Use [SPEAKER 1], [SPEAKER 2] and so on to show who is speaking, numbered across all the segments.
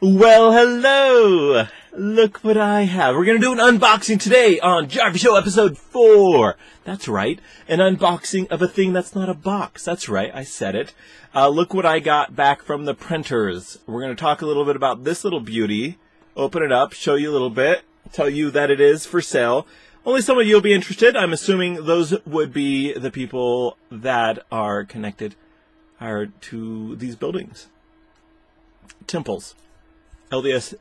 [SPEAKER 1] Well, hello! Look what I have. We're going to do an unboxing today on JarvieShow episode 4. That's right, an unboxing of a thing that's not a box. That's right, I said it. Look what I got back from the printers. We're going to talk a little bit about this little beauty, open it up, show you a little bit, tell you that it is for sale. Only some of you will be interested. I'm assuming those would be the people that are connected to these buildings. Temples. LDS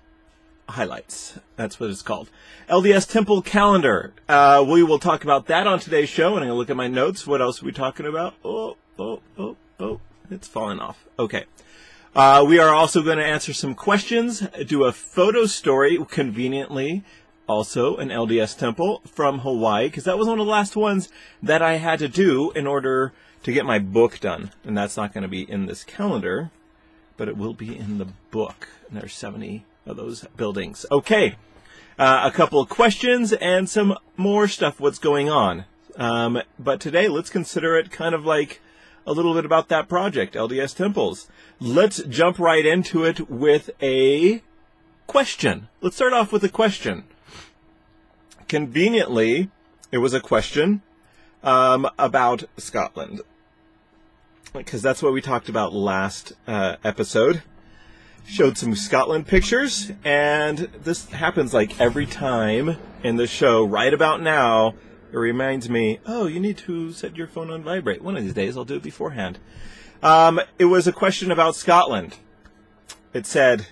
[SPEAKER 1] highlights. That's what it's called. LDS Temple Calendar. We will talk about that on today's show. And I'm going to look at my notes. What else are we talking about? Oh. It's falling off. Okay. We are also going to answer some questions, do a photo story, conveniently. Also an LDS Temple from Hawaii, because that was one of the last ones that I had to do in order to get my book done. And that's not going to be in this calendar, but it will be in the book. And there's 70 of those buildings. Okay, a couple of questions and some more stuff, what's going on. But today, let's consider it kind of like a little bit about that project, LDS Temples. Let's jump right into it with a question. Let's start off with a question. Conveniently, it was a question about Scotland, because that's what we talked about last episode. Showed some Scotland pictures, and this happens like every time in the show. Right about now, it reminds me, oh, you need to set your phone on vibrate. One of these days, I'll do it beforehand. It was a question about Scotland. It said,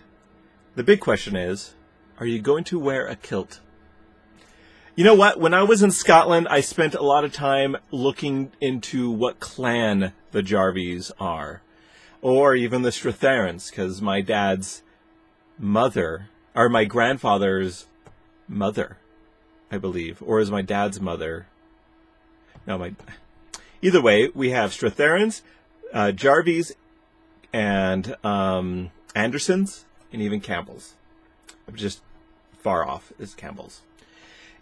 [SPEAKER 1] the big question is, are you going to wear a kilt? You know what? When I was in Scotland, I spent a lot of time looking into what clan the Jarvies are. Or even the Stratharans, because my dad's mother, or my grandfather's mother, I believe. Or is my dad's mother? No, either way, we have Stratharans, Jarvies, and Andersons, and even Campbells. I'm just far off is Campbell's.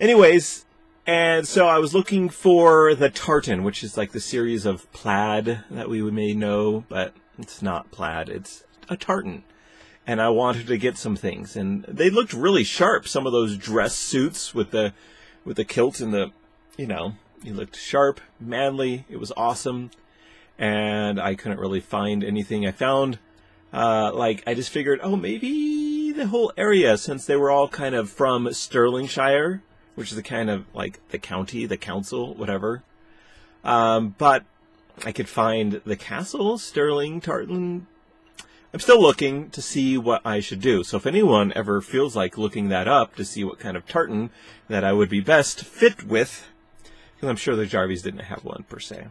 [SPEAKER 1] Anyways, and so I was looking for the tartan, which is like the series of plaid that we may know, but it's not plaid, it's a tartan. And I wanted to get some things, and they looked really sharp. Some of those dress suits with the kilt and the, you looked sharp, manly. It was awesome, and I couldn't really find anything. I found, I just figured, oh, maybe the whole area, since they were all kind of from Stirlingshire, which is the kind of like the county, the council, whatever. But I could find the castle, Stirling, tartan. I'm still looking to see what I should do. So if anyone ever feels like looking that up to see what kind of tartan that I would be best fit with, because I'm sure the Jarvies didn't have one per se.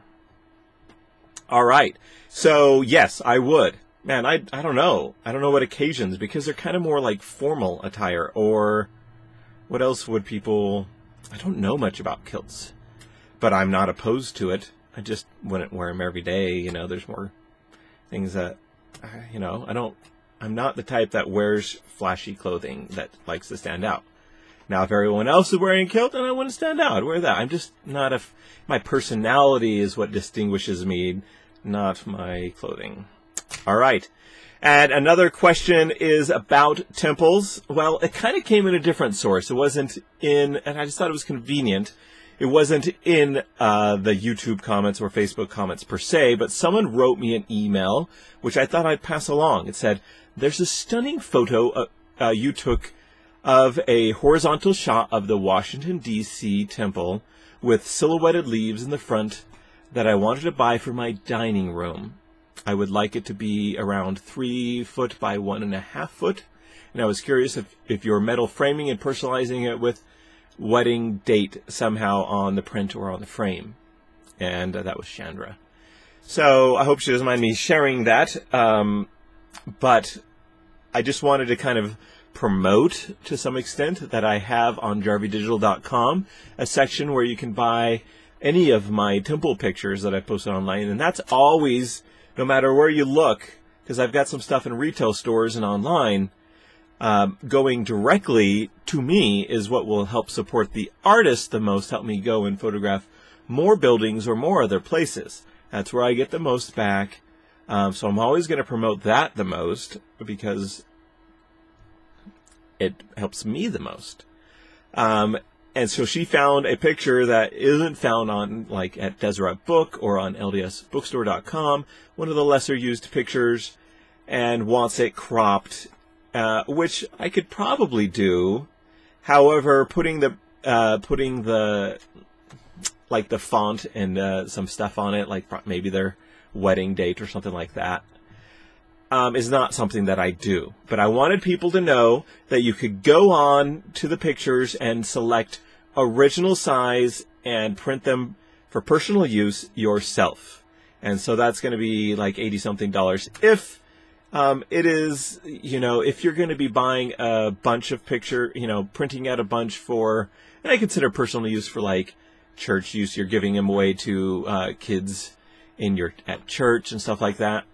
[SPEAKER 1] All right. So yes, I would. Man, I don't know. I don't know what occasions, because they're kind of more like formal attire. Or what else would people... I don't know much about kilts, but I'm not opposed to it. I just wouldn't wear them every day. There's more things that, I'm not the type that wears flashy clothing that likes to stand out. Now, if everyone else is wearing a kilt, then I wouldn't stand out. I'd wear that. I'm just not my personality is what distinguishes me, not my clothing. All right. And another question is about temples. Well, it kind of came in a different source. It wasn't in, and I just thought it was convenient. It wasn't in the YouTube comments or Facebook comments per se, but someone wrote me an email, which I thought I'd pass along. It said, there's a stunning photo you took of a horizontal shot of the Washington, D.C. temple with silhouetted leaves in the front that I wanted to buy for my dining room. I would like it to be around 3 foot by 1.5 foot. And I was curious if you're metal framing and personalizing it with wedding date somehow on the print or on the frame. And that was Chandra. So I hope she doesn't mind me sharing that. But I just wanted to kind of promote to some extent that I have on JarvieDigital.com a section where you can buy any of my temple pictures that I posted online. And that's always, no matter where you look, because I've got some stuff in retail stores and online, going directly to me is what will help support the artist the most, help me go and photograph more buildings or more other places. That's where I get the most back. So I'm always going to promote that the most, because it helps me the most. And so she found a picture that isn't found on, like, at Deseret Book or on LDSBookstore.com, one of the lesser used pictures, and wants it cropped, which I could probably do. However, putting the like the font and some stuff on it, like maybe their wedding date or something like that, is not something that I do. But I wanted people to know that you could go on to the pictures and select original size and print them for personal use yourself. And so that's going to be like $80-something. If it is, you know, if you're going to be buying a bunch of printing out a bunch for, and I consider personal use for like church use, you're giving them away to kids at church and stuff like that.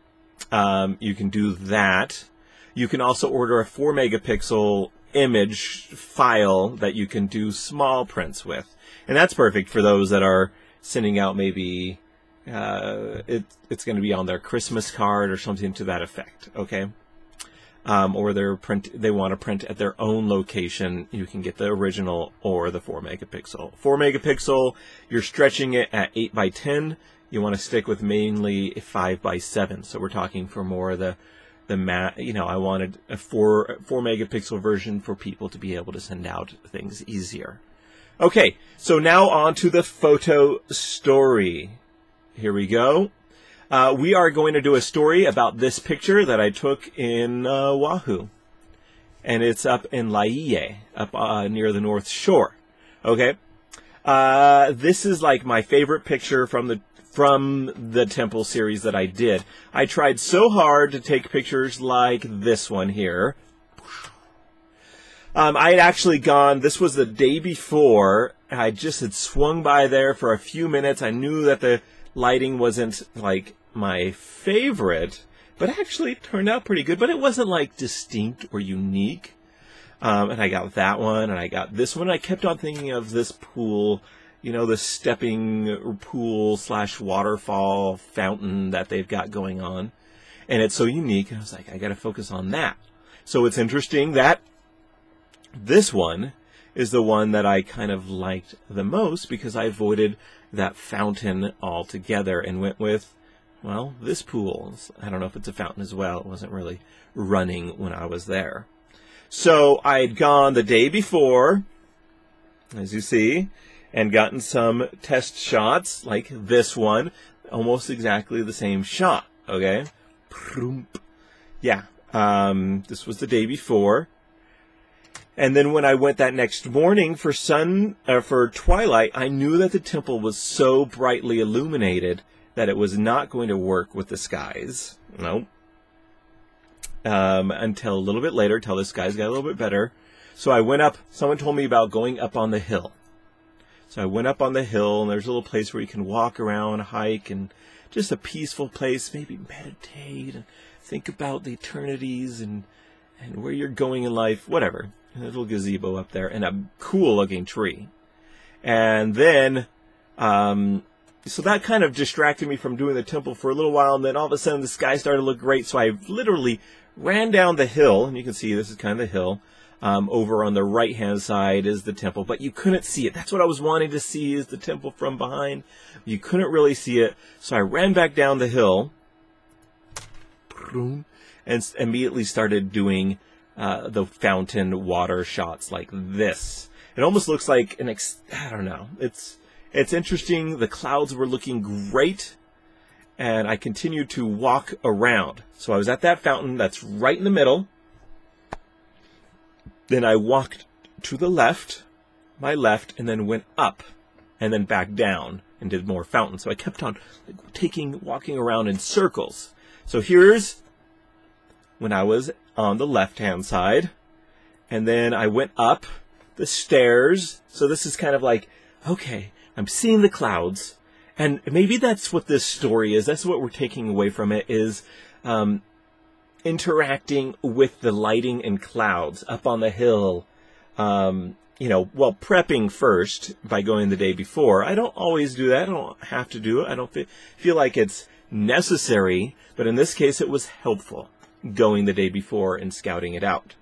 [SPEAKER 1] You can do that. You can also order a 4 megapixel image file that you can do small prints with. And that's perfect for those that are sending out maybe, it's going to be on their Christmas card or something to that effect, okay? Or they want to print at their own location. You can get the original or the 4 megapixel. 4 megapixel, you're stretching it at 8 by 10. You want to stick with mainly 5 by 7. So we're talking for more of the I wanted a 4 megapixel version for people to be able to send out things easier. Okay, so now on to the photo story. Here we go. We are going to do a story about this picture that I took in Oahu. And it's up in Laie, up near the North Shore. Okay? This is like my favorite picture from the temple series that I did. I tried so hard to take pictures like this one here. I had actually gone, this was the day before, I just had swung by there for a few minutes. I knew that the lighting wasn't like my favorite, but actually it turned out pretty good, but it wasn't like distinct or unique. And I got that one, and I got this one. I kept on thinking of this pool, you know, the stepping pool / waterfall fountain that they've got going on. And it's so unique. I was like, I got to focus on that. So it's interesting that this one is the one that I kind of liked the most because I avoided that fountain altogether and went with, well, this pool. I don't know if it's a fountain as well. It wasn't really running when I was there. So I had gone the day before, as you see, and gotten some test shots like this one, almost exactly the same shot, okay? Yeah, this was the day before. And then when I went that next morning for twilight, I knew that the temple was so brightly illuminated that it was not going to work with the skies. Nope. Until a little bit later, till the skies got a little bit better. So I went up, someone told me about going up on the hill. So I went up on the hill, and there's a little place where you can walk around, hike, and just a peaceful place, maybe meditate, and think about the eternities, and where you're going in life, whatever. And a little gazebo up there, and a cool-looking tree. And then, so that kind of distracted me from doing the temple for a little while, and then all of a sudden the sky started to look great, so I literally ran down the hill, and you can see this is kind of the hill. Over on the right-hand side is the temple, but you couldn't see it. That's what I was wanting to see, is the temple from behind. You couldn't really see it, so I ran back down the hill and immediately started doing the fountain water shots like this. It almost looks like I don't know. It's interesting. The clouds were looking great, and I continued to walk around. So I was at that fountain that's right in the middle. Then I walked to the left, my left, and then went up, and then back down, and did more fountains. So I kept on walking around in circles. So here's when I was on the left-hand side, and then I went up the stairs. So this is kind of like, okay, I'm seeing the clouds, and maybe that's what this story is. That's what we're taking away from it, is interacting with the lighting and clouds up on the hill, well, prepping first by going the day before. I don't always do that. I don't have to do it. I don't feel like it's necessary, but in this case it was helpful going the day before and scouting it out.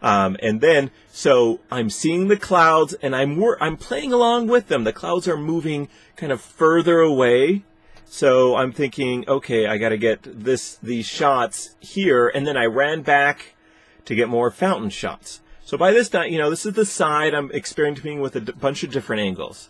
[SPEAKER 1] And then, so I'm seeing the clouds, and I'm playing along with them. The clouds are moving kind of further away. So I'm thinking, okay, I got to get these shots here, and then I ran back to get more fountain shots. So by this time, this is the side. I'm experimenting with a bunch of different angles.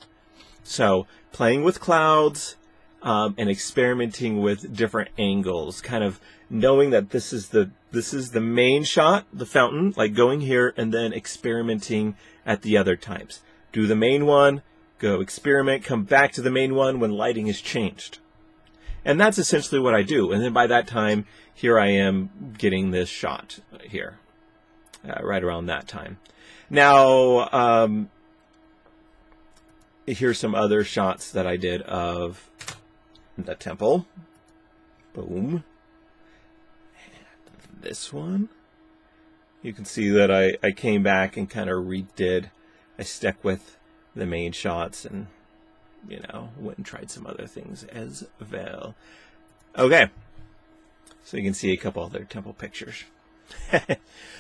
[SPEAKER 1] So playing with clouds and experimenting with different angles, kind of knowing that this is the main shot, the fountain, like going here, and then experimenting at the other times. Do the main one, go experiment, come back to the main one when lighting has changed. And that's essentially what I do. And then by that time, here I am getting this shot here, right around that time. Now, here's some other shots that I did of the temple. Boom. And this one. You can see that I came back and kind of redid. I stuck with the main shots and went and tried some other things as well. Okay. So you can see a couple other temple pictures.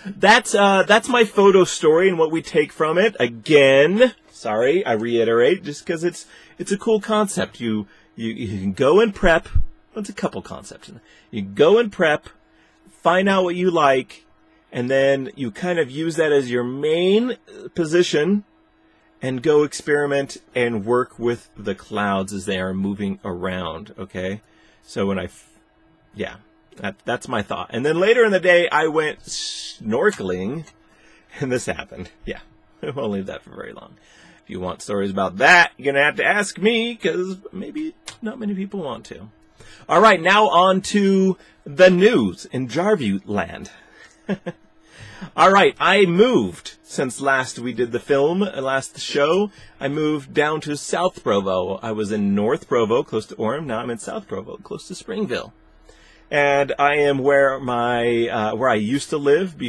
[SPEAKER 1] That's my photo story and what we take from it. Again, sorry, I reiterate, just because it's a cool concept. You can go and prep. Well, it's a couple concepts. You go and prep, find out what you like, and then you kind of use that as your main position and go experiment and work with the clouds as they are moving around, okay? So when that's my thought. And then later in the day, I went snorkeling, and this happened. Yeah, I won't leave that for very long. If you want stories about that, you're going to have to ask me, because maybe not many people want to. All right, now on to the news in JARVIE land. All right, I moved since last we did the film, last show. I moved down to South Provo. I was in North Provo, close to Orem. Now I'm in South Provo, close to Springville. And I am where where I used to live.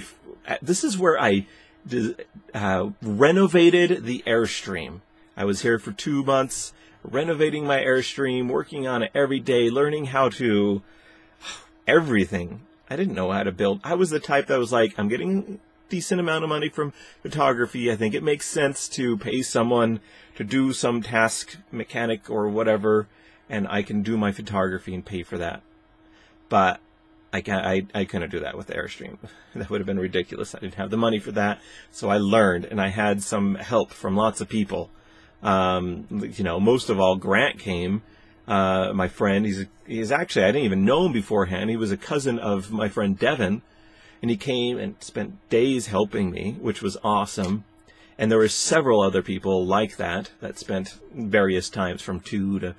[SPEAKER 1] This is where I renovated the Airstream. I was here for 2 months, renovating my Airstream, working on it every day, learning how to everything. I didn't know how to build. I was the type that was like, I'm getting a decent amount of money from photography. I think it makes sense to pay someone to do some task, mechanic or whatever, and I can do my photography and pay for that. But I couldn't do that with the Airstream. That would have been ridiculous. I didn't have the money for that. So I learned, and I had some help from lots of people. Most of all, Grant came. My friend, he's actually, I didn't even know him beforehand. He was a cousin of my friend Devin, and he came and spent days helping me, which was awesome. And there were several other people like that spent various times from 2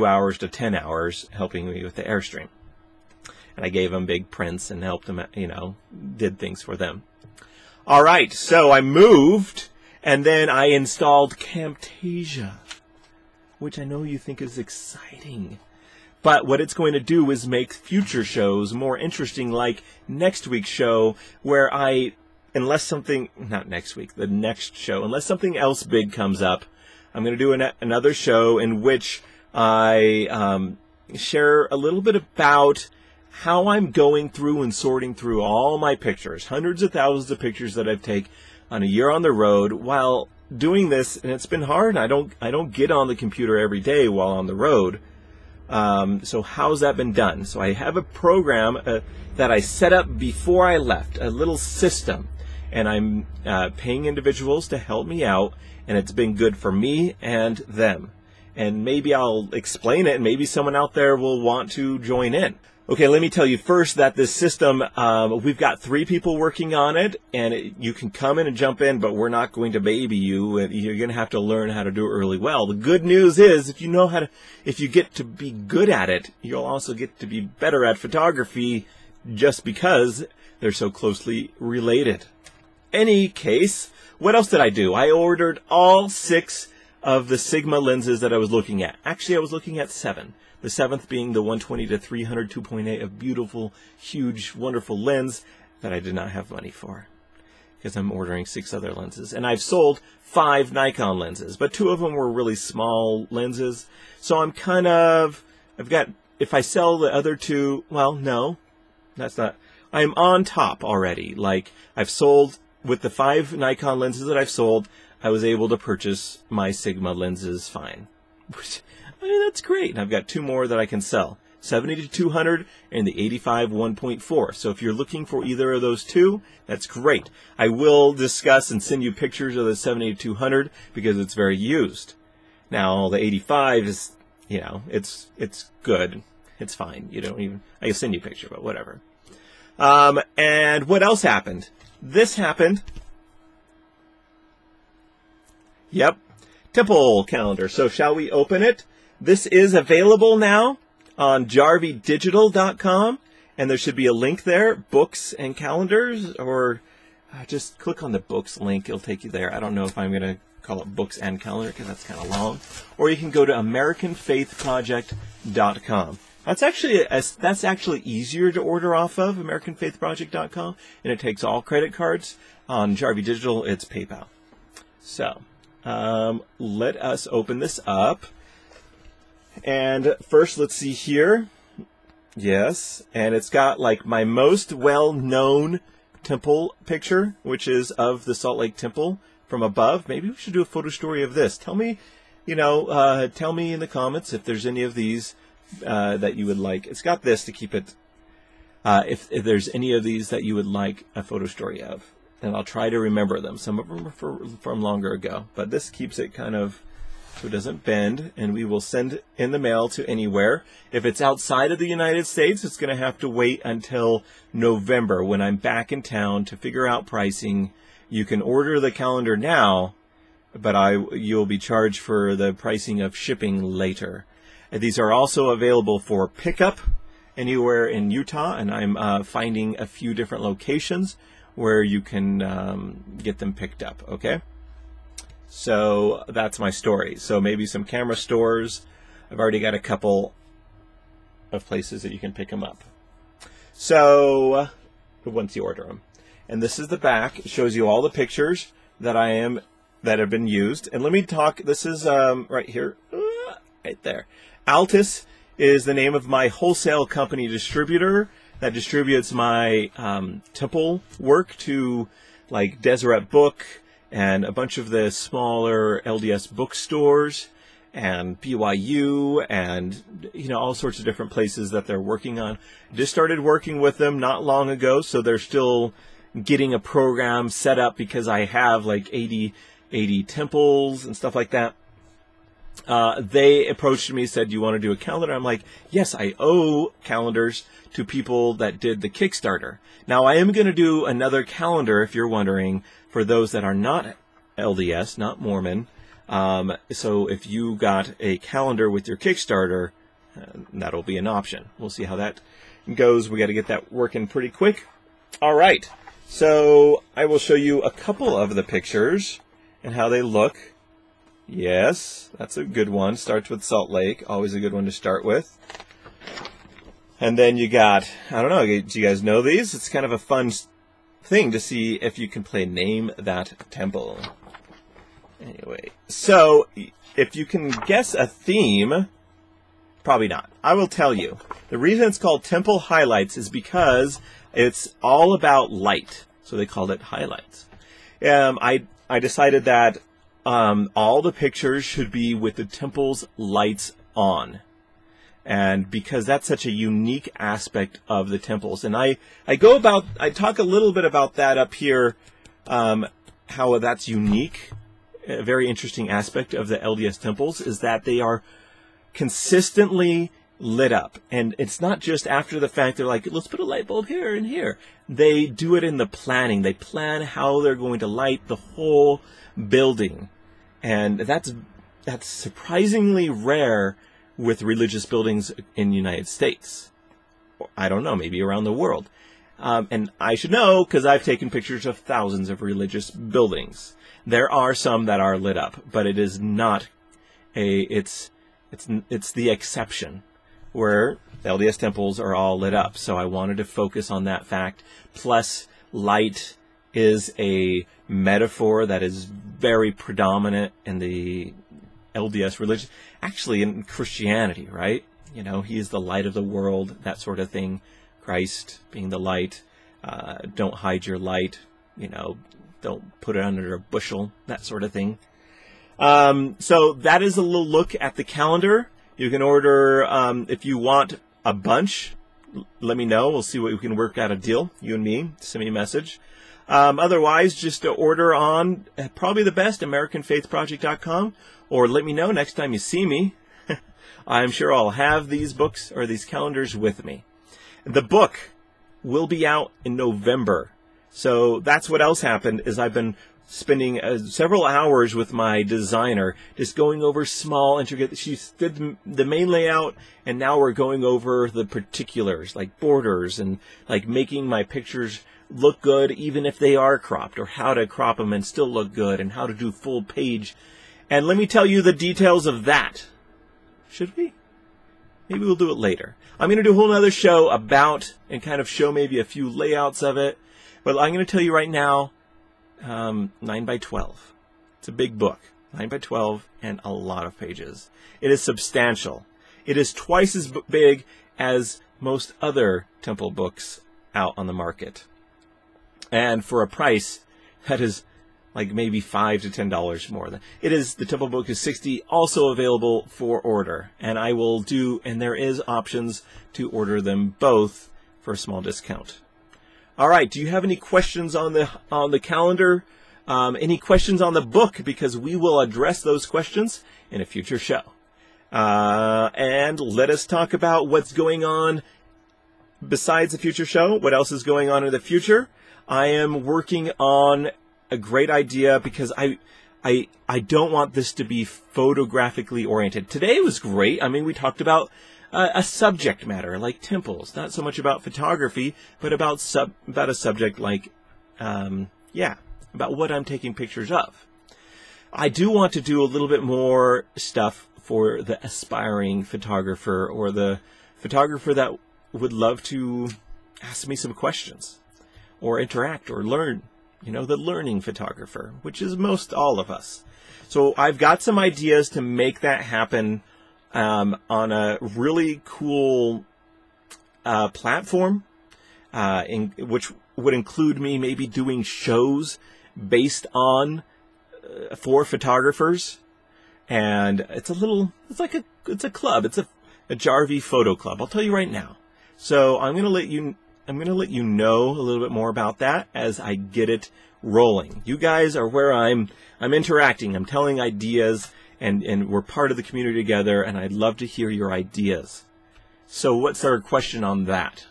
[SPEAKER 1] hours to 10 hours helping me with the Airstream. And I gave them big prints and helped them, did things for them. All right, so I moved, and then I installed Camtasia, which I know you think is exciting. But what it's going to do is make future shows more interesting, like next week's show, where unless something, not next week, the next show, unless something else big comes up, I'm going to do another show in which I share a little bit about how I'm going through and sorting through all my pictures, hundreds of thousands of pictures that I've taken on a year on the road while doing this, and it's been hard. I don't get on the computer every day while on the road. So how's that been done? So I have a program that I set up before I left, a little system, and I'm paying individuals to help me out, and it's been good for me and them. And maybe I'll explain it, and maybe someone out there will want to join in. Okay, let me tell you first that this system, we've got 3 people working on it, and you can come in and jump in, but we're not going to baby you, and you're going to have to learn how to do it really well. The good news is, if you get to be good at it, you'll also get to be better at photography just because they're so closely related. Any case, what else did I do? I ordered all 6 of the Sigma lenses that I was looking at. Actually, I was looking at 7. The 7th being the 120 to 300 2.8, a beautiful, huge, wonderful lens that I did not have money for because I'm ordering 6 other lenses. And I've sold 5 Nikon lenses, but 2 of them were really small lenses. So I'm if I sell the other 2, well, no, that's not. I'm on top already. Like, I've sold with the 5 Nikon lenses that I've sold, I was able to purchase my Sigma lenses fine. I mean, that's great. And I've got 2 more that I can sell. 70-200 and the 85 1.4. So if you're looking for either of those 2, that's great. I will discuss and send you pictures of the 70-200 because it's very used. Now the 85 is, you know, it's good. It's fine. You don't even, I can send you a picture, but whatever. And what else happened? This happened. Yep. Temple calendar. So shall we open it? This is available now on JarvieDigital.com, and there should be a link there, books and calendars, or just click on the books link. It'll take you there. I don't know if I'm going to call it books and calendar because that's kind of long. Or you can go to AmericanFaithProject.com. That's actually easier to order off of, AmericanFaithProject.com, and it takes all credit cards. On Jarvie Digital, it's PayPal. So let us open this up. And first, let's see here. Yes, and it's got like my most well-known temple picture, which is of the Salt Lake Temple from above. Maybe we should do a photo story of this. Tell me, you know, tell me in the comments if there's any of these that you would like. It's got this to keep it. If there's any of these that you would like a photo story of, and I'll try to remember them. Some of them are from longer ago, but this keeps it kind of so it doesn't bend, and we will send in the mail to anywhere. If it's outside of the United States, it's going to have to wait until November when I'm back in town to figure out pricing. You can order the calendar now, but you'll be charged for the pricing of shipping later. And these are also available for pickup anywhere in Utah, and I'm finding a few different locations where you can get them picked up, okay? So that's my story. So maybe some camera stores. I've already got a couple of places that you can pick them up. So once you order them. And this is the back. It shows you all the pictures that that have been used. And let me talk, this is right here, right there. Altus is the name of my wholesale company distributor that distributes my temple work to like Deseret Book and a bunch of the smaller LDS bookstores and BYU and, you know, all sorts of different places that they're working on. Just started working with them not long ago, so they're still getting a program set up because I have like 80 temples and stuff like that. They approached me, said, "Do you want to do a calendar?" I'm like, yes, I owe calendars to people that did the Kickstarter. Now, I am going to do another calendar, if you're wondering, for those that are not LDS, not Mormon. So if you got a calendar with your Kickstarter, that'll be an option. We'll see how that goes. We got to get that working pretty quick. All right. So I will show you a couple of the pictures and how they look. Yes, that's a good one. Starts with Salt Lake. Always a good one to start with. And then you got, I don't know, do you guys know these? It's kind of a fun thing to see if you can play Name That Temple. Anyway, so if you can guess a theme, probably not. I will tell you. The reason it's called Temple Highlights is because it's all about light. So they called it Highlights. I decided that all the pictures should be with the temple's lights on. And because that's such a unique aspect of the temples. And I talk a little bit about that up here, how that's unique. A very interesting aspect of the LDS temples is that they are consistently lit up. And it's not just after the fact they're like, let's put a light bulb here and here. They do it in the planning. They plan how they're going to light the whole building. And that's surprisingly rare with religious buildings in the United States. I don't know, maybe around the world. And I should know because I've taken pictures of thousands of religious buildings. There are some that are lit up, but it is not it's the exception where LDS temples are all lit up. So I wanted to focus on that fact. Plus, light is a metaphor that is very predominant in the LDS religion. Actually, in Christianity, right? You know, he is the light of the world, that sort of thing. Christ being the light. Don't hide your light. You know, Don't put it under a bushel, that sort of thing. So that is a little look at the calendar. You can order, if you want a bunch, let me know. We'll see what we can work out a deal, you and me. Send me a message. Otherwise, just to order on, probably the best, AmericanFaithProject.com, or let me know next time you see me. I'm sure I'll have these books or these calendars with me. The book will be out in November. So that's what else happened, is I've been spending several hours with my designer just going over small intricate. She did the main layout, and now we're going over the particulars like borders and like making my pictures look good even if they are cropped, or how to crop them and still look good, and how to do full page. And let me tell you the details of that. Should we? Maybe we'll do it later. I'm going to do a whole other show about and kind of show maybe a few layouts of it. But I'm going to tell you right now, 9 by 12. It's a big book. 9 by 12 and a lot of pages. It is substantial. It is twice as big as most other temple books out on the market. And for a price that is like maybe $5 to $10 more. The temple book is $60, also available for order. And I will do, and there is options to order them both for a small discount. All right, do you have any questions on the calendar? Any questions on the book? Because we will address those questions in a future show. And let us talk about what's going on besides the future show. What else is going on in the future? I am working on a great idea, because I don't want this to be photographically oriented. Today was great. I mean, we talked about a subject matter like temples, not so much about photography, but about a subject like, about what I'm taking pictures of. I do want to do a little bit more stuff for the aspiring photographer, or the photographer that would love to ask me some questions or interact or learn. You know, the learning photographer, which is most all of us. So I've got some ideas to make that happen on a really cool platform, which would include me maybe doing shows based on for photographers. And it's a club. It's a JARVIE photo club. I'll tell you right now. So I'm going to let you know a little bit more about that as I get it rolling. You guys are where I'm interacting. I'm telling ideas, and we're part of the community together, and I'd love to hear your ideas. So what's our question on that?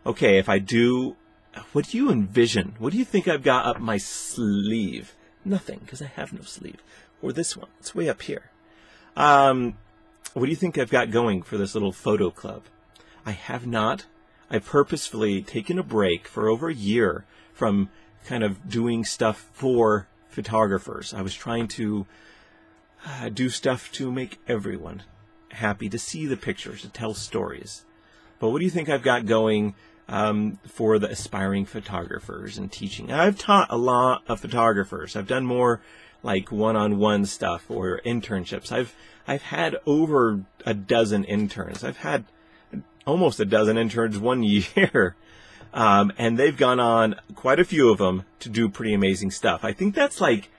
[SPEAKER 1] Okay, if I do, what do you envision? What do you think I've got up my sleeve? Nothing, because I have no sleeve. Or this one. It's way up here. What do you think I've got going for this little photo club? I have not. I've purposefully taken a break for over a year from kind of doing stuff for photographers. I was trying to do stuff to make everyone happy, to see the pictures, to tell stories. But what do you think I've got going for the aspiring photographers and teaching? I've taught a lot of photographers. I've done more like one-on-one stuff or internships. I've had over a dozen interns. I've had almost a dozen interns 1 year. And they've gone on, quite a few of them, to do pretty amazing stuff. I think that's like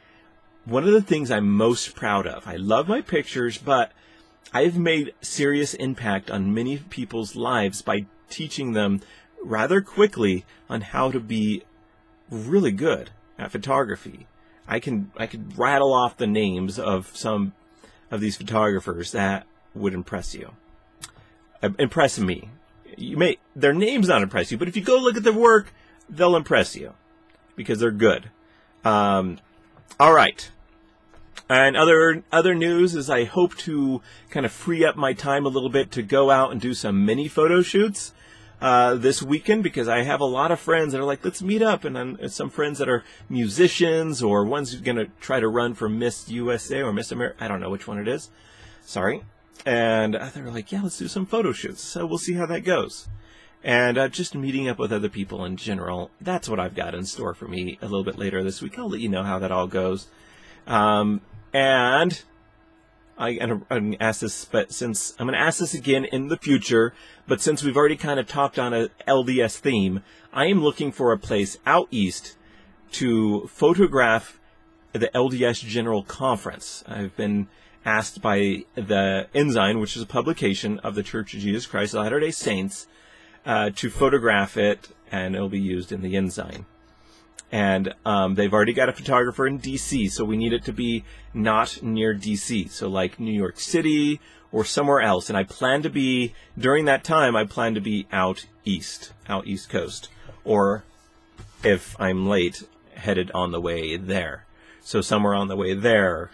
[SPEAKER 1] one of the things I'm most proud of. I love my pictures, but I've made serious impact on many people's lives by teaching them rather quickly on how to be really good at photography. I could rattle off the names of some of these photographers that would impress you. Impress me. Their names not impress you, but if you go look at their work, they'll impress you because they're good. All right. And other news is I hope to kind of free up my time a little bit to go out and do some mini photo shoots this weekend, because I have a lot of friends that are like, let's meet up, and then some friends that are musicians, or one's going to try to run for Miss USA or Miss America. I don't know which one it is. Sorry. And they were like, yeah, let's do some photo shoots. So we'll see how that goes. And just meeting up with other people in general, that's what I've got in store for me a little bit later this week. I'll let you know how that all goes. And I'm going to ask this, but since I'm going to ask this again in the future, but since we've already kind of talked on a LDS theme, I am looking for a place out east to photograph the LDS General Conference. I've been asked by the Ensign, which is a publication of the Church of Jesus Christ of Latter-day Saints, to photograph it, and it'll be used in the Ensign. And they've already got a photographer in D.C., so we need it to be not near D.C., so like New York City or somewhere else. And I plan to be, during that time, I plan to be out East Coast. Or, if I'm late, headed on the way there. So somewhere on the way there.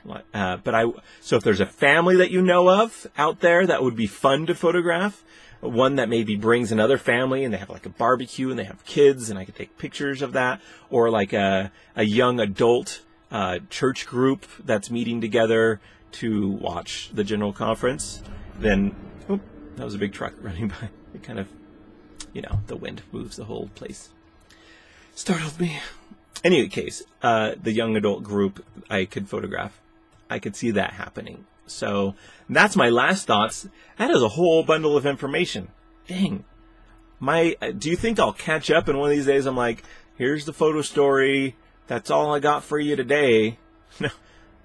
[SPEAKER 1] So if there's a family that you know of out there that would be fun to photograph, one that maybe brings another family and they have like a barbecue and they have kids and I could take pictures of that, or like a young adult church group that's meeting together to watch the general conference, then, oh, that was a big truck running by. It kind of, the wind moves the whole place. Startled me. In any case, the young adult group I could photograph. I could see that happening. So that's my last thoughts. That is a whole bundle of information. Dang. Do you think I'll catch up and one of these days I'm like, here's the photo story. That's all I got for you today. No,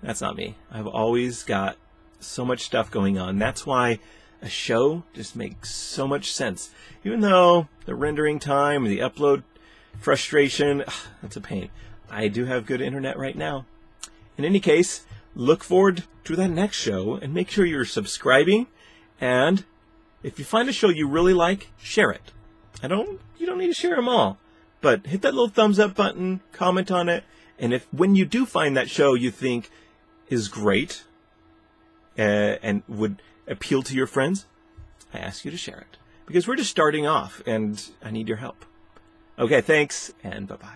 [SPEAKER 1] that's not me. I've always got so much stuff going on. That's why a show just makes so much sense. Even though the rendering time, the upload frustration, that's a pain. I do have good internet right now. In any case, look forward to that next show and make sure you're subscribing. And if you find a show you really like, share it. You don't need to share them all, but hit that little thumbs up button, comment on it. And when you do find that show you think is great and would appeal to your friends, I ask you to share it because we're just starting off and I need your help. Okay, thanks and bye-bye.